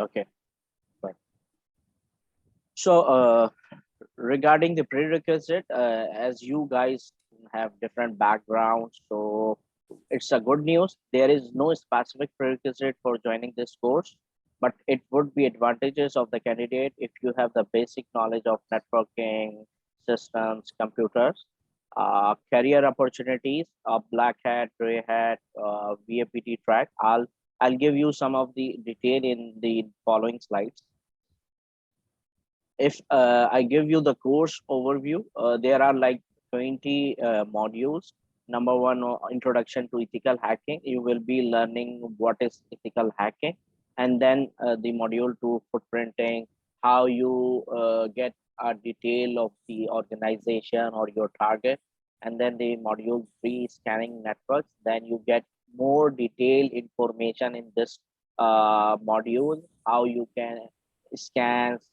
Okay, fine. So, regarding the prerequisite, as you guys have different backgrounds, so it's a good news. There is no specific prerequisite for joining this course, but it would be advantages of the candidate if you have the basic knowledge of networking, systems, computers, career opportunities, black hat, gray hat, VAPT track. I'll give you some of the detail in the following slides. If I give you the course overview, there are like 20 modules. Number one, introduction to ethical hacking. You will be learning what is ethical hacking, and then the module two, footprinting, how you get a detail of the organization or your target, and then the module three, scanning networks. Then you get more detailed information in this module, how you can scans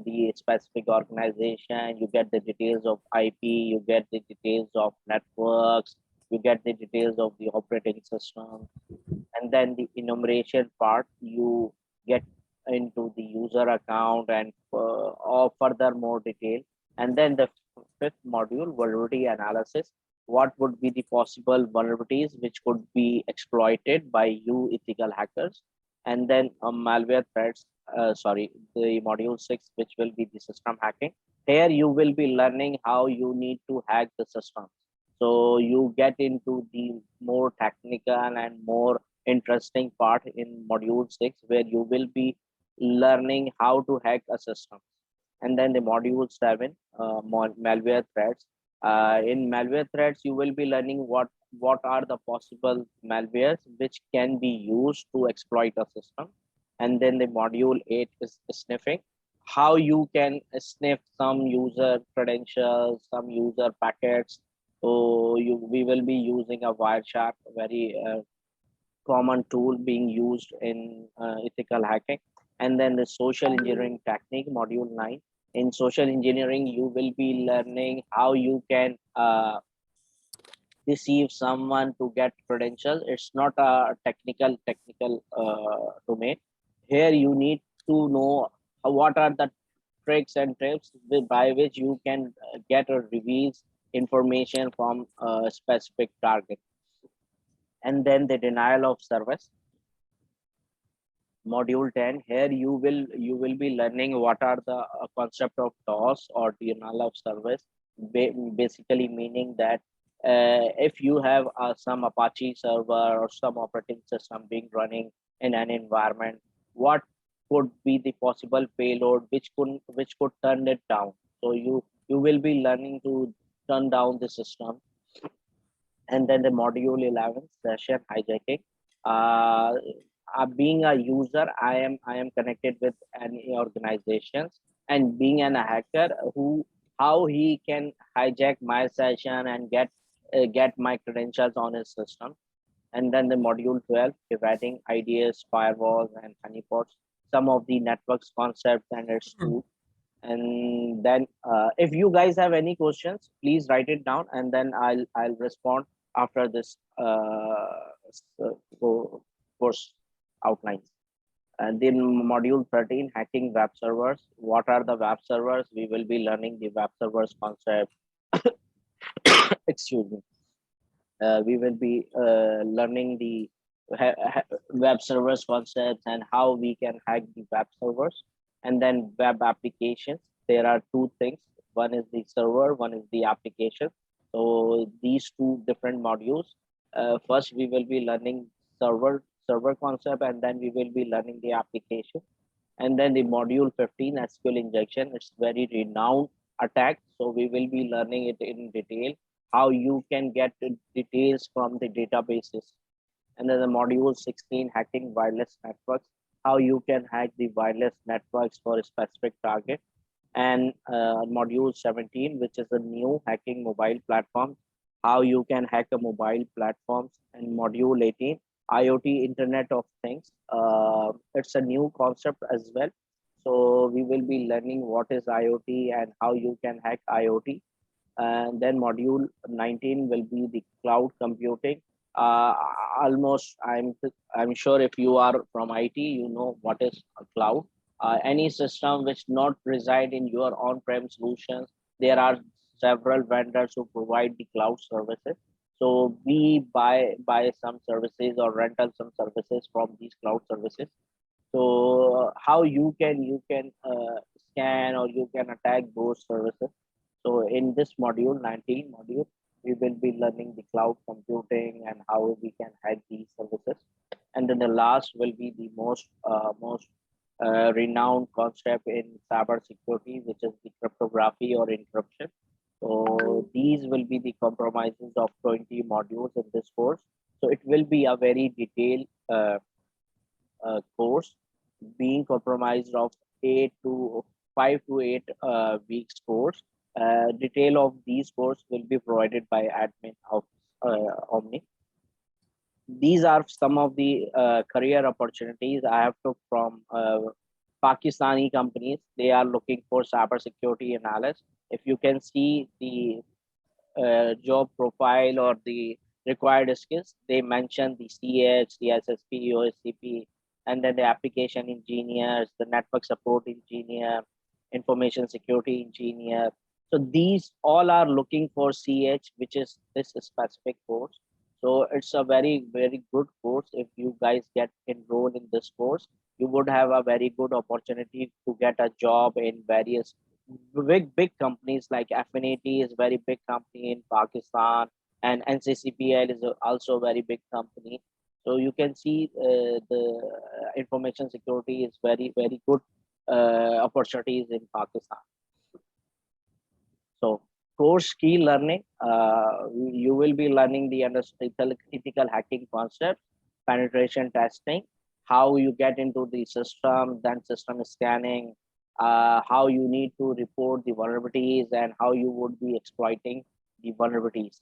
the specific organization, you get the details of IP, you get the details of networks, you get the details of the operating system, and then the enumeration part, you get into the user account and or further more detail. And then the fifth module, vulnerability analysis. What would be the possible vulnerabilities which could be exploited by you ethical hackers? And then malware threats, sorry, the module six, which will be the system hacking. Here you will be learning how you need to hack the system. So you get into the more technical and more interesting part in module six, where you will be learning how to hack a system. And then the module seven, malware threats. In malware threats, you will be learning what are the possible malwares which can be used to exploit a system. And then the module eight is sniffing, how you can sniff some user credentials, some user packets. So we will be using a Wireshark, very common tool being used in ethical hacking. And then the social engineering technique, module 9. In social engineering, you will be learning how you can deceive someone to get credentials. It's not a technical domain. Here you need to know what are the tricks and tips by which you can get or reveals information from a specific target. And then the denial of service, module 10. Here you will be learning what are the concept of DOS or denial of service. Basically meaning that if you have some Apache server or some operating system being running in an environment, what could be the possible payload which could turn it down. So you will be learning to turn down the system. And then the module 11, session hijacking. uh, Being a user, I am connected with any organizations, and being an hacker, who how he can hijack my session and get my credentials on his system. And then the module 12, dividing ideas, firewalls and honeypots, some of the networks concepts and its tools. And then if you guys have any questions, please write it down, and then I'll respond after this course outlines. And then module 13, hacking web servers. What are the web servers? We will be learning the web servers concept. Excuse me. We will be learning the web servers concepts and how we can hack the web servers. And then web applications, there are two things, one is the server, one is the application. So these two different modules, first we will be learning server concept, and then we will be learning the application. And then the module 15, SQL injection, it's very renowned attack, so we will be learning it in detail, how you can get the details from the databases. And then the module 16, hacking wireless networks, how you can hack the wireless networks for a specific target. And module 17, which is a new hacking mobile platform, how you can hack a mobile platforms. And module 18, IoT, Internet of Things. It's a new concept as well. So we will be learning what is IoT and how you can hack IoT. And then module 19 will be the cloud computing, uh, almost I'm sure if you are from IT, you know what is a cloud. Any system which not reside in your on-prem solutions, there are several vendors who provide the cloud services. So we buy some services or rental some services from these cloud services. So how you can scan or you can attack those services. So in this module 19 module, we will be learning the cloud computing and how we can hack these services. And then the last will be the most renowned concept in cyber security, which is the cryptography or encryption. So these will be the compromises of 20 modules in this course. So it will be a very detailed course being compromised of 5 to 8 weeks course. Detail of these course will be provided by admin of Omni. These are some of the career opportunities I have took from Pakistani companies. They are looking for cybersecurity analysts. If you can see the job profile or the required skills, they mention the CH, the SSP, OSCP, and then the application engineers, the network support engineer, information security engineer. So these all are looking for CH, which is this specific course. So it's a very good course. If you guys get enrolled in this course, you would have a very good opportunity to get a job in various big companies. Like Affinity is very big company in Pakistan, and NCCPL is also a very big company. So you can see the information security is very good opportunities in Pakistan. So course key learning, you will be learning the ethical hacking concept, penetration testing, how you get into the system, then system scanning, how you need to report the vulnerabilities and how you would be exploiting the vulnerabilities.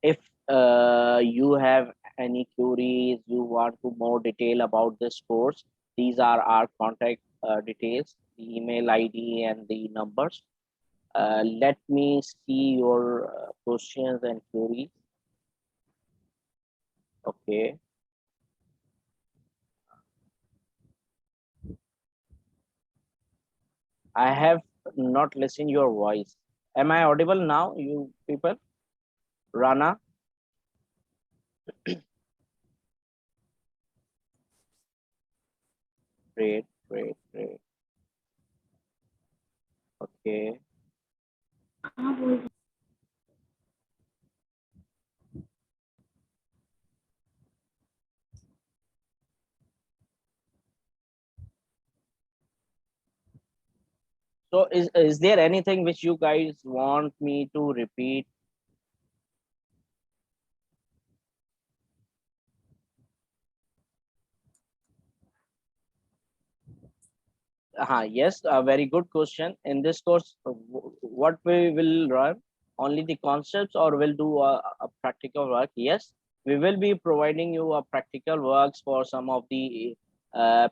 If you have any queries, you want to more detail about this course, these are our contact details, the email ID and the numbers. Let me see your questions and queries. Okay. I have not listened your voice. Am I audible now, you people? Rana? Great, great, great. Okay. So is there anything which you guys want me to repeat? Yes, a very good question. In this course, what we will run, only the concepts or will do a practical work? Yes, we will be providing you a practical works for some of the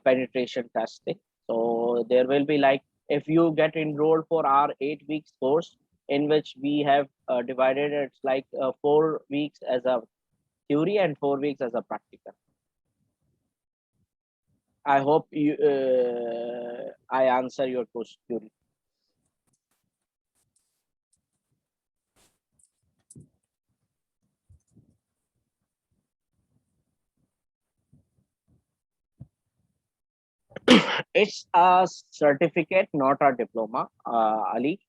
penetration testing. So there will be like, if you get enrolled for our 8 weeks course, in which we have divided it's like 4 weeks as a theory and 4 weeks as a practical. I hope I answer your question. It's a certificate, not a diploma, Ali.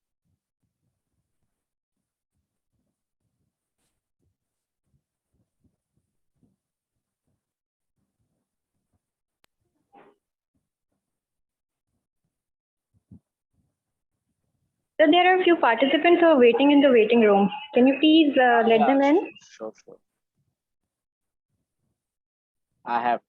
So there are a few participants who are waiting in the waiting room. Can you please let them in? Sure. I have.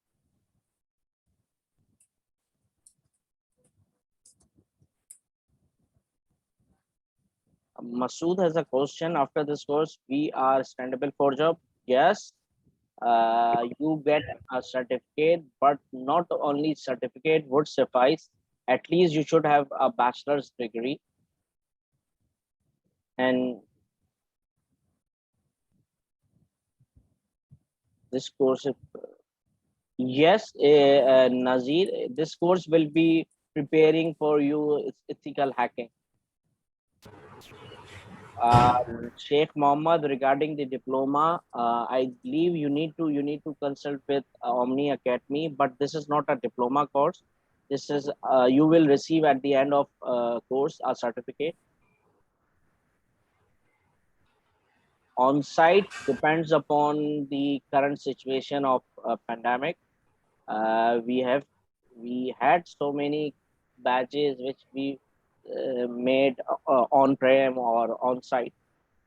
Masood has a question. After this course, we are standable for job. Yes. You get a certificate, but not only certificate would suffice. At least you should have a bachelor's degree. And This course, yes, Nazir, this course will be preparing for you ethical hacking. uh, Sheikh Mohammed, regarding the diploma, I believe you need to consult with Omni Academy, but this is not a diploma course. This is you will receive at the end of course a certificate. On site depends upon the current situation of pandemic. We had so many badges which we made on prem or on site,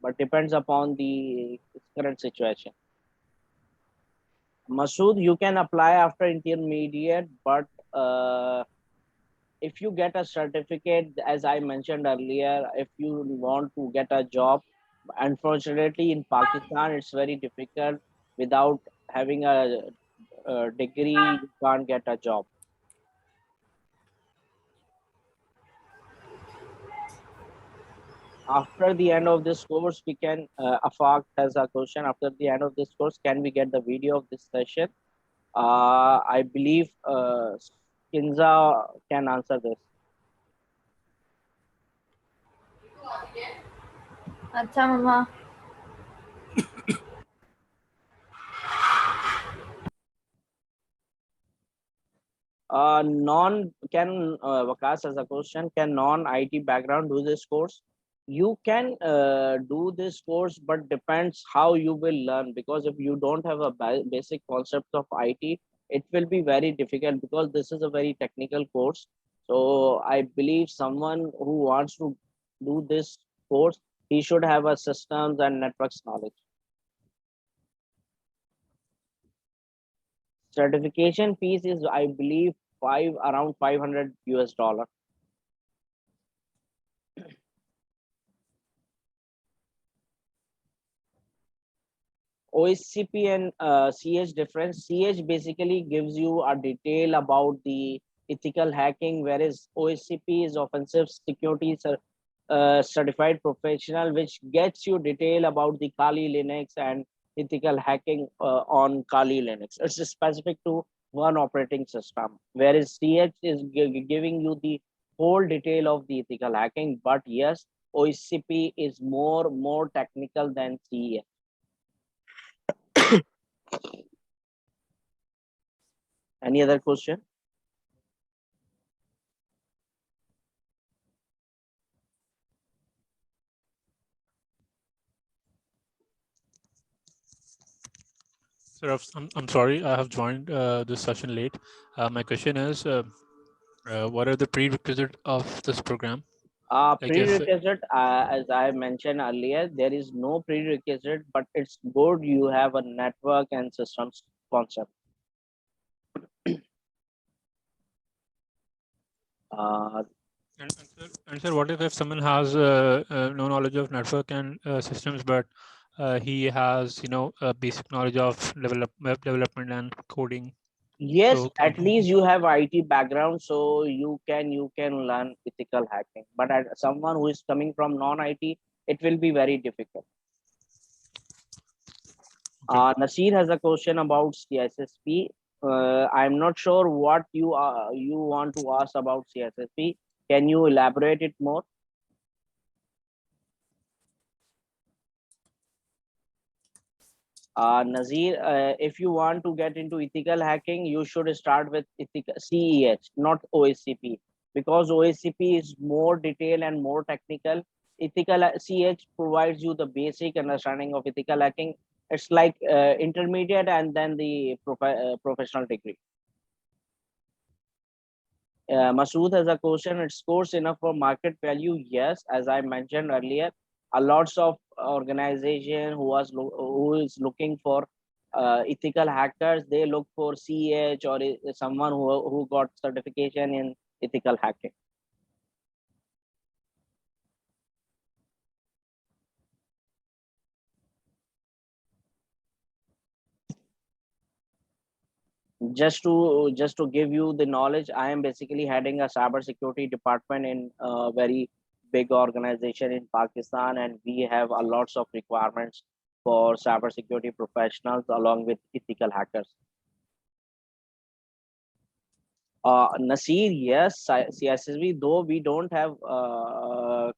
but depends upon the current situation. Masood, you can apply after intermediate, but if you get a certificate, as I mentioned earlier, if you want to get a job, unfortunately in Pakistan, it's very difficult. Without having a degree, you can't get a job. After the end of this course, we can, Afaq has a question. After the end of this course, can we get the video of this session? I believe Kinza can answer this. अच्छा मम्मा Non can Vakas as a question, can non IT background do this course? You can do this course, but depends how you will learn, because if you don't have a basic concept of IT, it will be very difficult, because this is a very technical course. So I believe someone who wants to do this course, he should have a systems and networks knowledge. Certification fees is, I believe, around 500 US dollar. OSCP and CH difference. CH basically gives you a detail about the ethical hacking, whereas OSCP is offensive security certified professional, which gets you detail about the Kali Linux and ethical hacking on Kali Linux. It's specific to one operating system, whereas CH is giving you the whole detail of the ethical hacking. But yes, OSCP is more technical than CH. Any other question? Sir, I'm sorry, I have joined this session late. My question is, what are the prerequisites of this program? Like if Prerequisite, as I mentioned earlier, there is no prerequisite, but it's good you have a network and systems concept. and sir, what if someone has no knowledge of network and systems, but he has, a basic knowledge of web development and coding? Yes, So at least you have IT background, so you can learn ethical hacking. But someone who is coming from non-IT, it will be very difficult. Okay. Nasir has a question about CSSP. I'm not sure what you want to ask about CSSP. Can you elaborate it more? Nazir, if you want to get into ethical hacking, you should start with ethical CEH, not OSCP, because OSCP is more detailed and more technical. Ethical CH provides you the basic understanding of ethical hacking. It's like intermediate and then the professional degree. Masood has a question. It's course enough for market value? Yes, as I mentioned earlier, a lots of organization who is looking for ethical hackers. They look for CH or someone who got certification in ethical hacking. Just to give you the knowledge, I am basically heading a cyber security department in a very big organization in Pakistan, and we have a lots of requirements for cybersecurity professionals along with ethical hackers. Nasir, yes, CSSP, though we don't have,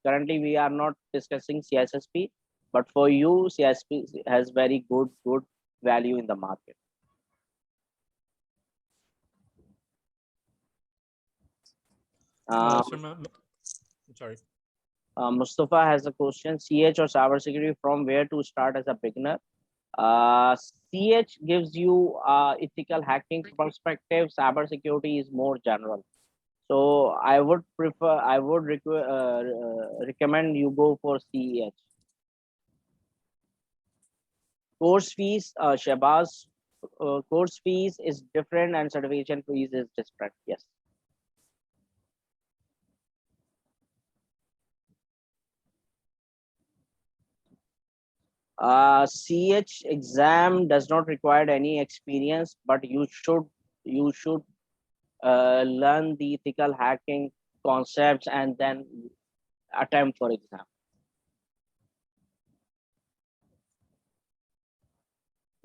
currently we are not discussing CSSP, but for you, CSSP has very good value in the market. Sorry. Mustafa has a question. CH or cybersecurity, from where to start as a beginner? CH gives you ethical hacking perspective. Cybersecurity is more general. So I would recommend you go for CH. Course fees, Shabazz, course fees is different and certification fees is different. Yes. CH exam does not require any experience, but you should learn the ethical hacking concepts and then attempt for exam.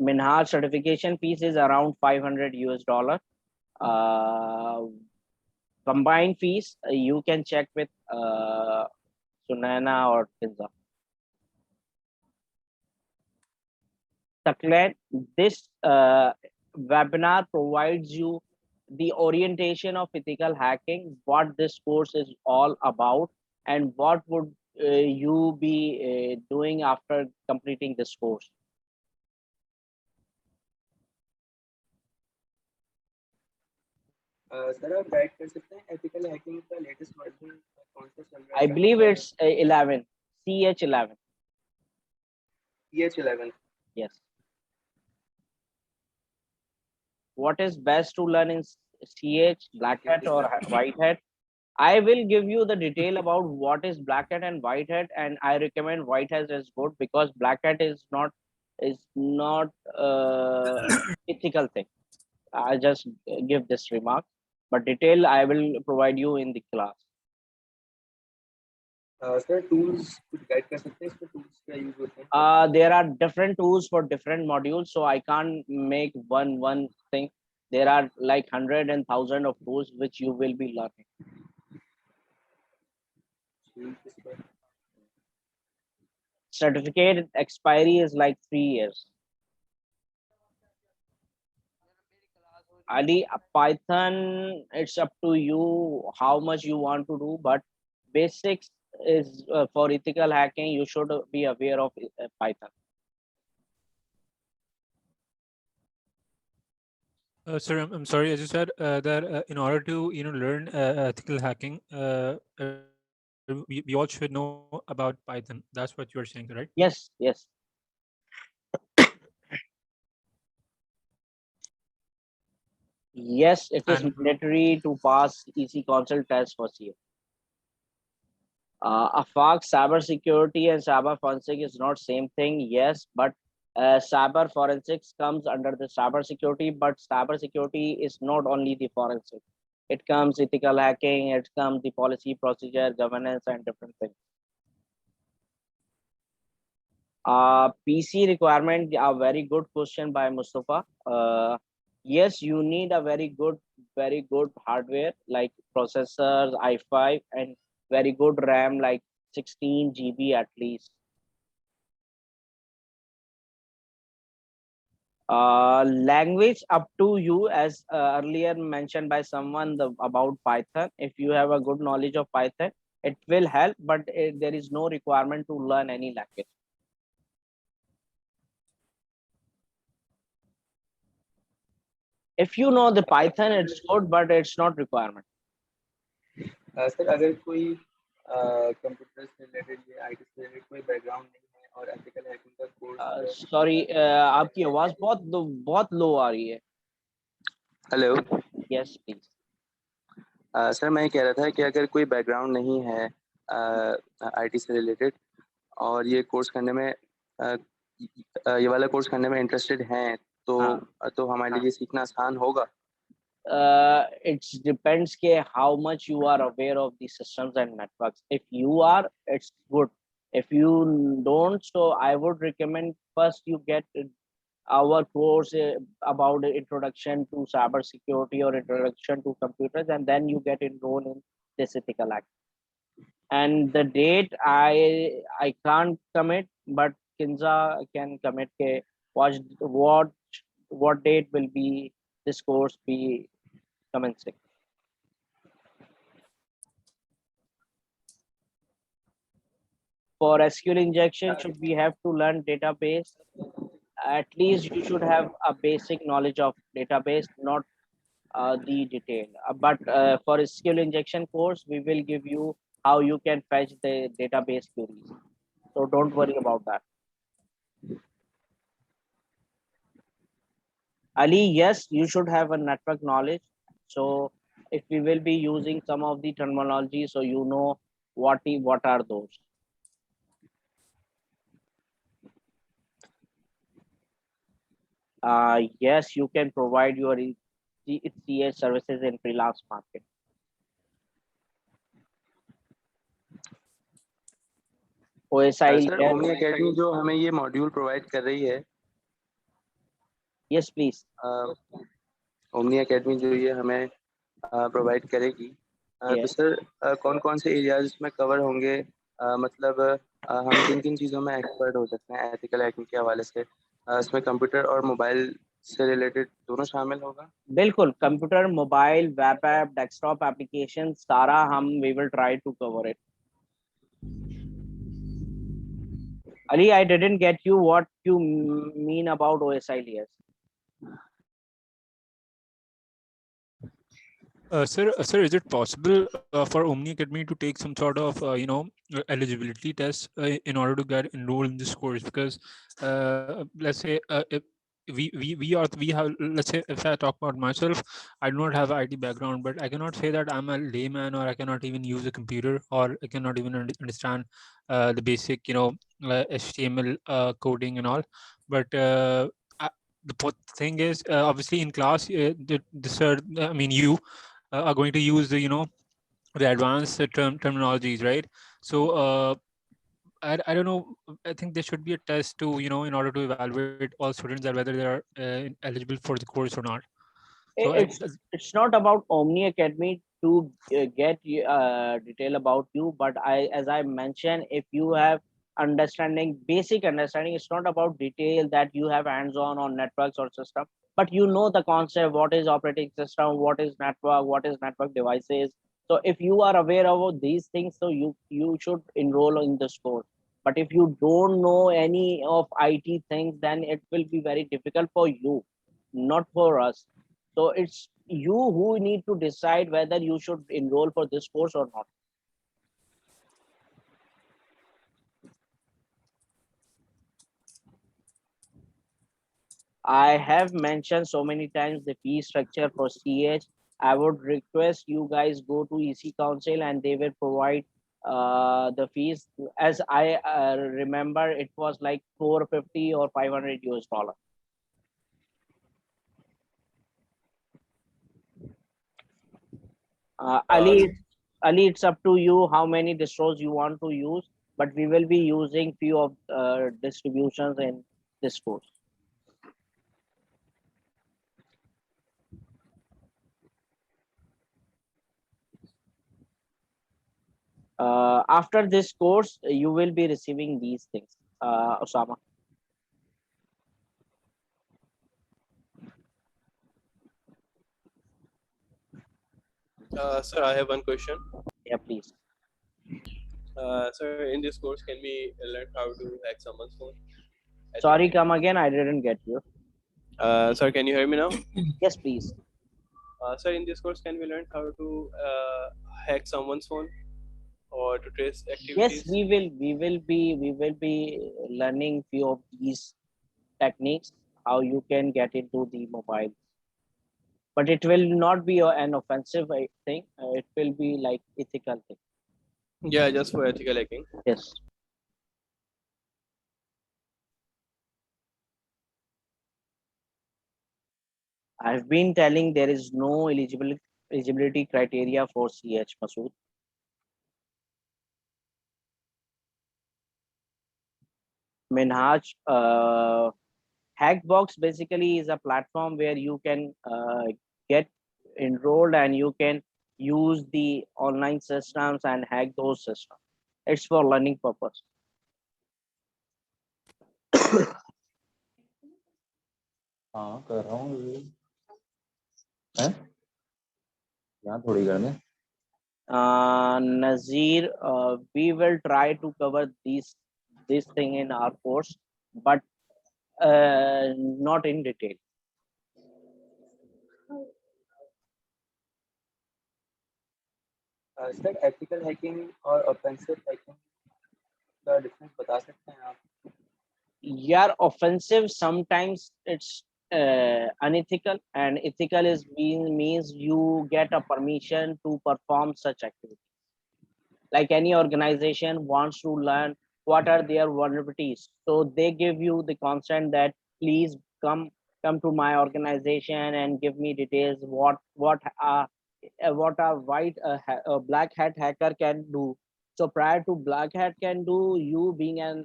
Minhaj certification fees is around $500 US. Combined fees you can check with Sunaina or Kinza. Taklet, this webinar provides you the orientation of ethical hacking, what this course is all about, and what would you be doing after completing this course. Sir आप guide कर सकते हैं ethical hacking का latest version कौन सा चल रहा है? I believe it's 11, CH11. CH11. Yes. What is best to learn in CH, Black Hat or White Hat? I will give you the detail about what is Black Hat and White Hat, and I recommend White Hat is good because Black Hat is not ethical thing. I just give this remark, but detail I will provide you in the class. Sir, tools कुछ guide कर सकते हैं? इसमें tools क्या use होते हैं? There are different tools for different modules, so I can't make one thing. There are like 100 and 1,000 of tools which you will be learning. Certificate expiry is like 3 years. Ali, Python, it's up to you how much you want to do, but basics is for ethical hacking, you should be aware of Python. Sir, I'm sorry, as you said that in order to learn ethical hacking, we all should know about Python. That's what you are saying, right? Yes, yes. Yes, it is mandatory to pass EC Council test for CA. AFAQ, cyber security and cyber forensic is not same thing. Yes, but cyber forensics comes under the cyber security, but cyber security is not only the forensic. It comes ethical hacking, it comes the policy, procedure, governance, and different things. PC requirement, a very good question by Mustafa. Yes, you need a very good hardware like processors, i5, and very good RAM like 16 GB at least. Language up to you, as earlier mentioned by someone about Python. If you have a good knowledge of Python, it will help, but there is no requirement to learn any language. If you know the Python, it's good, but it's not requirement. Sir, अगर कोई computer से related या IT से related कोई background नहीं है और ethical hacking का कोर्स सॉरी आपकी आवाज बहुत लो आ रही है. हेलो. Yes please. सर मैं कह रहा था कि अगर कोई बैकग्राउंड नहीं है आईटी से रिलेटेड और ये कोर्स करने में ये वाला कोर्स करने में इंटरेस्टेड हैं तो हमारे लिए सीखना आसान होगा. It depends how much you are aware of the systems and networks. If you are, it's good. If you don't, so I would recommend first you get our course about the introduction to cyber security or introduction to computers, and then you get enrolled in this ethical act. And the date I can't commit, but Kinza can commit. What date will be this course be commencing? For SQL injection, should we have to learn database? At least you should have a basic knowledge of database, not the detail. But for SQL injection course, we will give you how you can fetch the database queries. So don't worry about that. Ali, yes, you should have a network knowledge. So if we will be using some of the terminology, so you know what are those. Yes, you can provide your CH services in freelance market. OSI sir omni academy जो हमें ये module provide कर रही है, yes please, omni academy जो ये हमें provide करेगी, तो सर कौन कौन से एरियाज में कवर होंगे, मतलब हम किन किन चीज़ों में एक्सपर्ट हो सकते हैं एथिकल हैकिंग के हवाले से, इसमें कंप्यूटर और मोबाइल से रिलेटेड दोनों शामिल होगा? बिल्कुल, computer, mobile, web app, desktop application सारा हम we will try to cover it. Ali, I didn't get you what you mean about OSI layers. Sir, is it possible for Omni Academy to take some sort of eligibility test in order to get enrolled in this course? Because let's say if we have, let's say if I talk about myself, I do not have an IT background, but I cannot say that I'm a layman, or I cannot even use a computer, or I cannot even understand the basic HTML coding and all. But the thing is, obviously in class, you are going to use the the advanced terminologies, right? So I don't know, I think there should be a test to in order to evaluate all students that whether they are eligible for the course or not. So it's not about Omni Academy to get detail about you, but as I mentioned, if you have basic understanding, it's not about detail that you have hands-on networks or system, but you know the concept, what is operating system, what is network devices. So if you are aware of these things, so you should enroll in this course. But if you don't know any of IT things, then it will be very difficult for you, not for us. So it's you who need to decide whether you should enroll for this course or not. I have mentioned so many times the fee structure for CH. I would request you guys go to EC Council and they will provide the fees. As I remember, it was like $450 or $500. Ali, it's up to you how many distros you want to use, but we will be using few of distributions in this course. After this course, you will be receiving these things, Osama. Sir, I have one question. Yeah, please. Sir, in this course, can we learn how to hack someone's phone? Sorry, come again. I didn't get you. Sir, can you hear me now? Yes, please. Sir, in this course, can we learn how to hack someone's phone or to trace activities? Yes, we will be learning few of these techniques, how you can get into the mobile. But it will not be an offensive thing. It will be like ethical thing. Yeah, just for ethical hacking. Yes. I've been telling there is no eligibility criteria for CH, Masood. Minhaj, Hackbox basically is a platform where you can get enrolled and you can use the online systems and hack those systems. It's for learning purpose. हाँ कर रहा हूँ हैं यहाँ थोड़ी करने Nazir, we will try to cover this thing in our course, but not in detail. Sir ethical hacking और offensive hacking का डिफरेंस बता सकते हैं आप? Yeah, offensive sometimes it's unethical, and ethical means you get a permission to perform such activity. Like any organization wants to learn what are their vulnerabilities, so they give you the consent that please come to my organization and give me details what a black hat hacker can do. So prior to black hat can do, you being a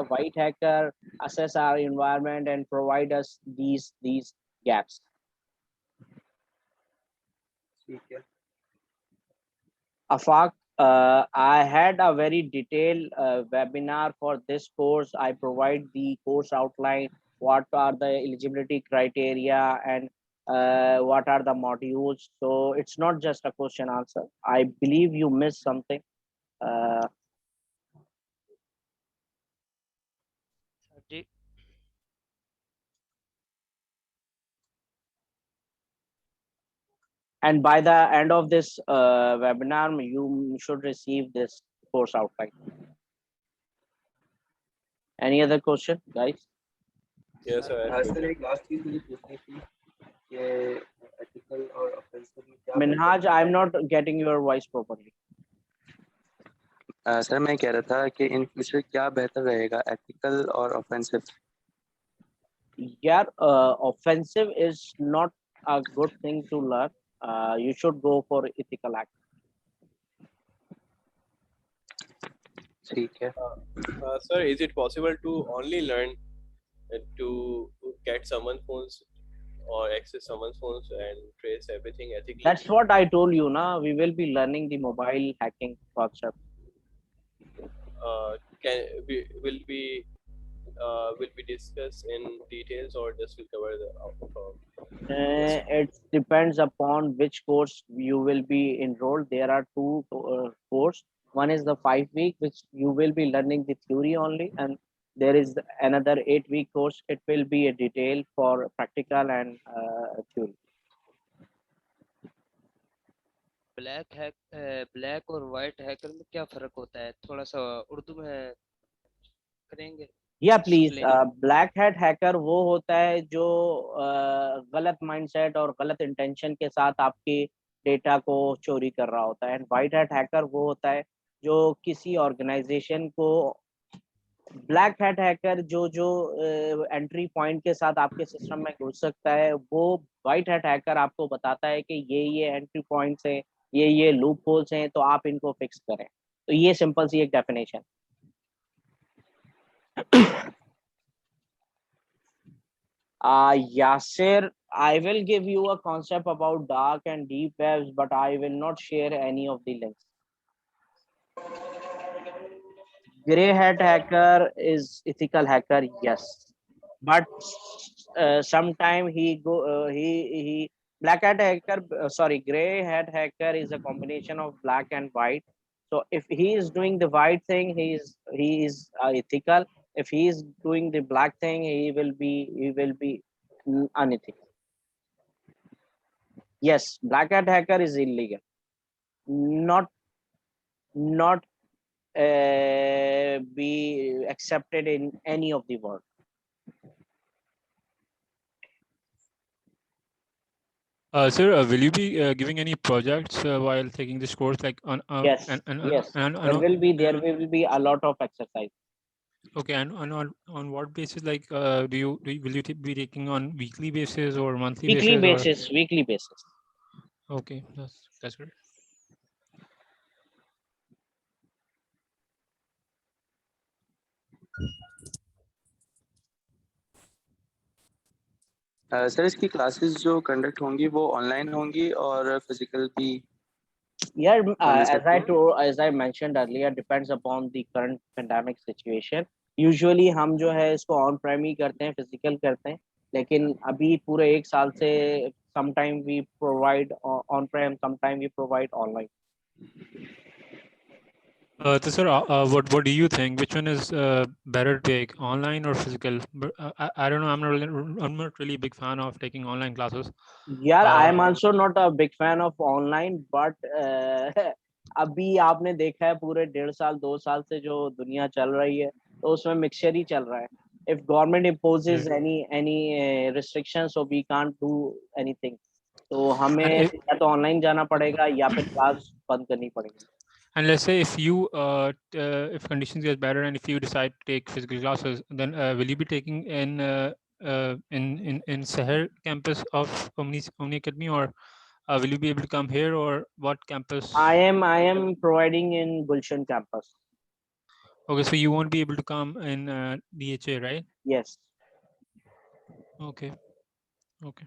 white hacker, assess our environment and provide us these gaps. ठीक है. Afaq, I had a very detailed webinar for this course. I provide the course outline, what are the eligibility criteria, and what are the modules. So it's not just a question answer. I believe you missed something. जी And by the end of this webinar, you should receive this course outline. Any other question, guys? Yes, sir. Sir एक last चीज मुझे पूछनी थी कि ethical और offensive में क्या Minhaj, I'm not getting your voice properly. Sir मैं कह रहा था कि इन फ्यूचर क्या बेहतर रहेगा, एथिकल और offensive? Yeah, offensive is not a good thing to learn. You should go for ethical act. ठीक है. Sir, is it possible to only learn to get someone's phones or access someone's phones and trace everything ethically? That's what I told you. Now we will be learning the mobile hacking concept. Will be discussed in details or just will cover the outcome? It depends upon which course you will be enrolled. There are two courses. One is the 5 week, which you will be learning the theory only, and there is another 8 week course. It will be a detail for practical and theory. Black और white hacker में क्या फर्क होता है? थोड़ा सा उर्दू में करेंगे? या प्लीज. ब्लैक हैट हैकर वो होता है जो गलत माइंडसेट और गलत इंटेंशन के साथ आपके डेटा को चोरी कर रहा होता है. एंड वाइट हैट हैकर वो होता है जो किसी ऑर्गेनाइजेशन को. ब्लैक हैट हैकर जो एंट्री पॉइंट के साथ आपके सिस्टम में घुस सकता है, वो वाइट हैट हैकर आपको बताता है कि ये एंट्री पॉइंट्स हैं, ये लूप होल्स हैं, तो आप इनको फिक्स करें. तो ये सिंपल सी एक definition. Yasir, I will give you a concept about dark and deep webs, but I will not share any of the links. Grey hat hacker is ethical hacker, yes, but sometime he black hat hacker. Grey hat hacker is a combination of black and white. So if he is doing the white thing, he is ethical. If he is doing the black thing, he will be unethical. Yes, black hat hacker is illegal. Not be accepted in any of the world. Sir, will you be giving any projects while taking this course, like on? Yes, yes. There will be a lot of exercise. Okay, and on what basis? Like, will you be taking on weekly basis or monthly basis? Weekly basis. Okay, that's great. Sir इसकी classes जो conduct होंगी वो online होंगी और physical भी Yeah, मिल सकती हैं? as I mentioned earlier, depends upon the current pandemic situation. Usually हम जो है इसको ऑन प्राइम ही करते हैं, फिजिकल करते हैं, लेकिन अभी पूरे एक साल से sometime we provide on prem, sometime we provide online. So sir, what do you think? Which one is better to take, online or physical? But I don't know. I'm not really a big fan of taking online classes. Yeah, I am Uh, also not a big fan of online, but अभी आपने देखा है पूरे 1.5 साल 2 साल से जो दुनिया चल रही है, तो उसमें मिक्सचर ही चल रहा है. If government imposes any restrictions, so we can't do anything. तो हमें And या तो ऑनलाइन जाना पड़ेगा या फिर क्लास बंद करनी पड़ेगी. And let's say if you if conditions get better and if you decide to take physical classes, then will you be taking in Sahar campus of Omni Academy, or will you be able to come here, or what campus? I am providing in Gulshan campus. Okay, so you won't be able to come in DHA, right? Yes. Okay. Okay.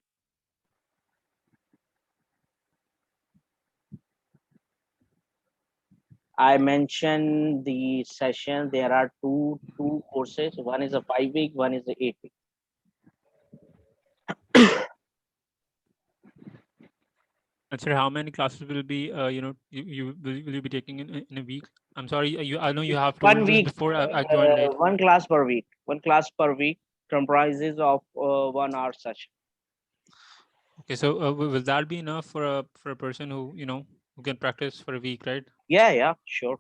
I mentioned the session. There are two courses. One is a 5-week, one is a 8-week. And sir, how many classes will be will you be taking in a week? I'm sorry, I know you have told 1 me this week. before. I joined late. One class per week. One class per week comprises of 1 hour session. Okay, so will that be enough for a person who who can practice for a week, right? Yeah, sure.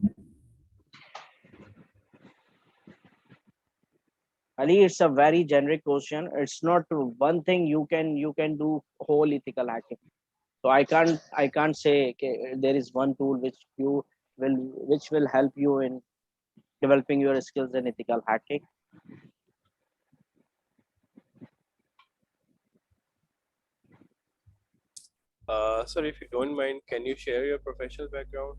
Ali, it's a very generic question. It's not one thing you can do whole ethical hacking. So I can't say okay, there is one tool which will help you in developing your skills in ethical hacking. Sir, if you don't mind, can you share your professional background?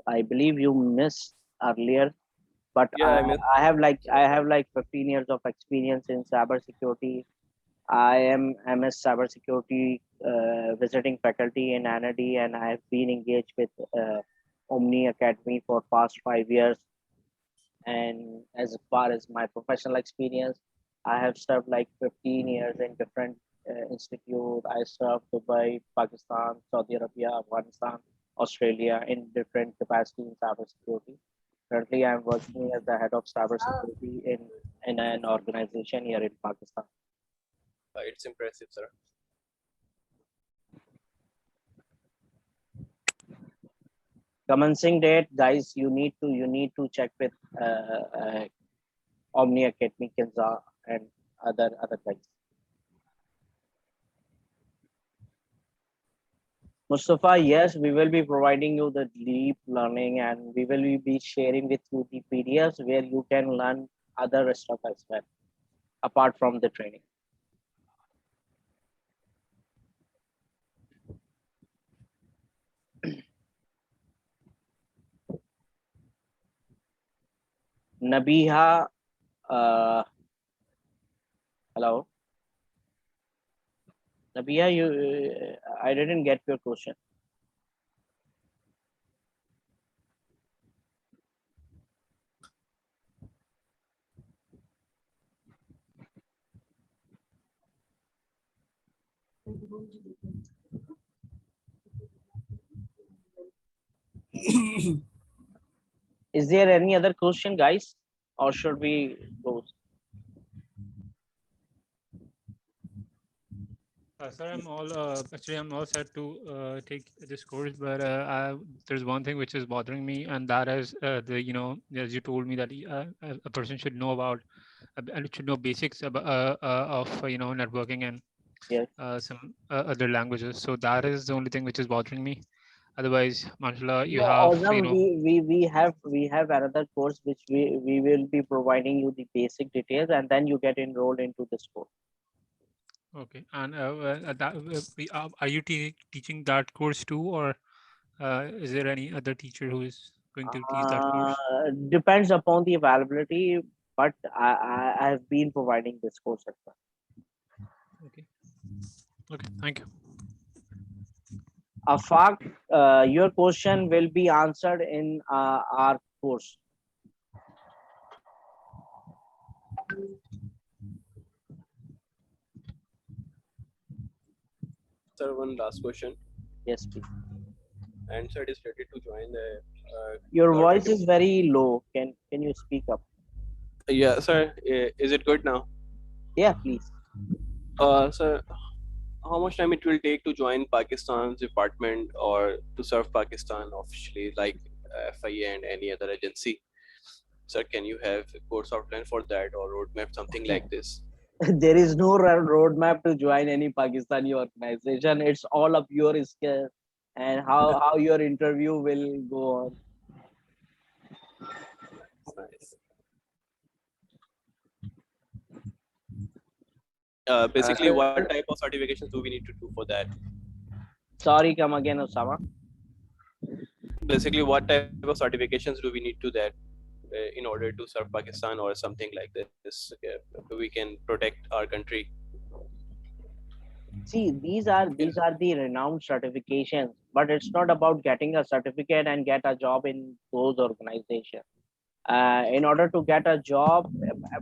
I believe you missed earlier, but Yeah, I have like 15 years of experience in cybersecurity. I am MS cybersecurity visiting faculty in NAD, and I have been engaged with Omni Academy for past 5 years. And as far as my professional experience, I have served like 15 years in different institute. I served Dubai, Pakistan, Saudi Arabia, Afghanistan, Australia in different capacity in cybersecurity. Currently, I am working as the head of cybersecurity in an organization here in Pakistan. it's impressive, sir. Commencing date, guys, you need to check with Omni Academy, Kinza, and other guys. Mustafa, yes, we will be providing you the deep learning, and we will be sharing with you the PDFs where you can learn other stuff as well, apart from the training. Nabiha, hello. Nabiha, I didn't get your question. Is there any other question, guys, or should we go? Sir, I'm all set to take this course, but there's one thing which is bothering me, and that is as you told me that a person should know about and should know basics about, of networking and Yes. some other languages. So that is the only thing which is bothering me. Otherwise, mashallah, you Yeah, have Azam, we have another course which we will be providing you the basic details, and then you get enrolled into this course. Okay, and are you teaching that course too, or is there any other teacher who is going to teach that course? Depends upon the availability, but I have been providing this course as well. Okay. Okay. Thank you. Afaq, your question will be answered in our course. Sir, one last question. Yes, please. And sir, it is ready to join the. Your government voice is very low. Can you speak up? Yeah, sir. Is it good now? Yeah, please. Sir, how much time it will take to join Pakistan's department or to serve Pakistan officially, like FIA and any other agency? Sir, can you have a course outline for that or roadmap, something like this? There is no roadmap to join any Pakistani organization. It's all of your skill and how your interview will go on. Nice. Basically, what type of certifications do we need to do for that? Sorry, come again, Osama. Basically, what type of certifications do we need to that in order to serve Pakistan or something like this? We can protect our country. See, these are the renowned certifications, but it's not about getting a certificate and get a job in those organizations. In order to get a job,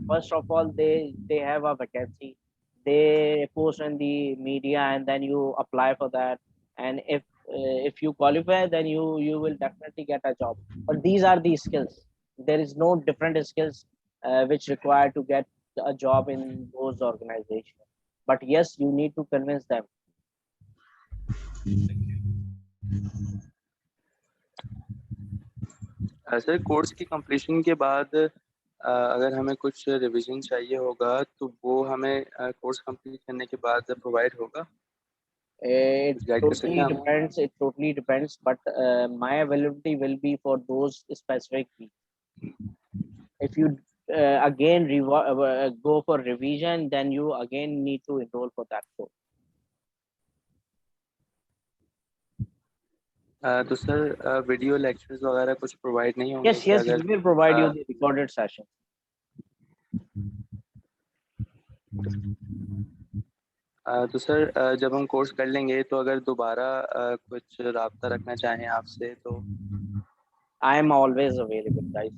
first of all, they have a vacancy. They post in the media, and then you apply for that. And if you qualify, then you will definitely get a job. But these are the skills. There is no different skills which require to get a job in those organizations. But yes, you need to convince them. Sir course की completion के बाद अगर हमें कुछ revision चाहिए होगा तो वो हमें कोर्स कंप्लीट करने के बाद प्रोवाइड होगा. It Guide कर सकते totally हैं आप? depends. It totally depends. But my availability will be for those specific weeks. If you again go for revision, then you again need to enroll for that course. तो sir video lectures वगैरह कुछ provide नहीं होंगे? Yes, yes, we will provide you the recorded session. तो sir जब हम course कर लेंगे तो अगर दोबारा कुछ राब्ता रखना चाहें आपसे तो I am always available, guys.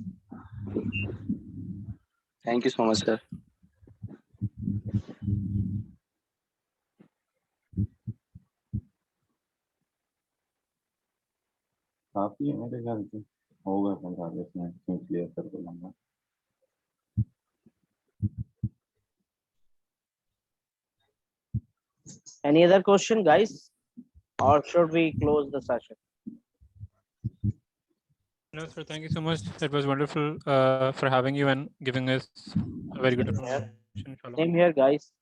Thank you so much sir. काफी है मेरे ख्याल से, होगा 15-20 मिनट में क्लियर कर दूंगा. Any other question, guys? Or should we close the session? No, sir. Thank you so much. It was wonderful for having you and giving us a very good information. Inshallah. Same here, guys.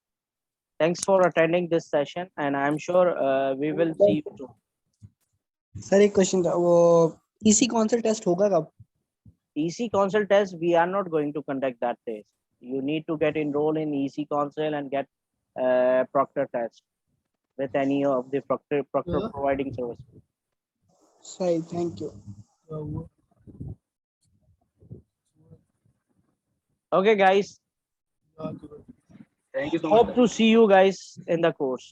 Thanks for attending this session, and I'm sure we will see you soon. Sir एक question था, वो EC council test होगा कब? EC Council test, we are not going to conduct that test. You need to get enrolled in EC Council and get proctor test with any of the proctor providing service. Sorry, thank you. Okay, guys. Thank you so much. Hope to see you guys in the course.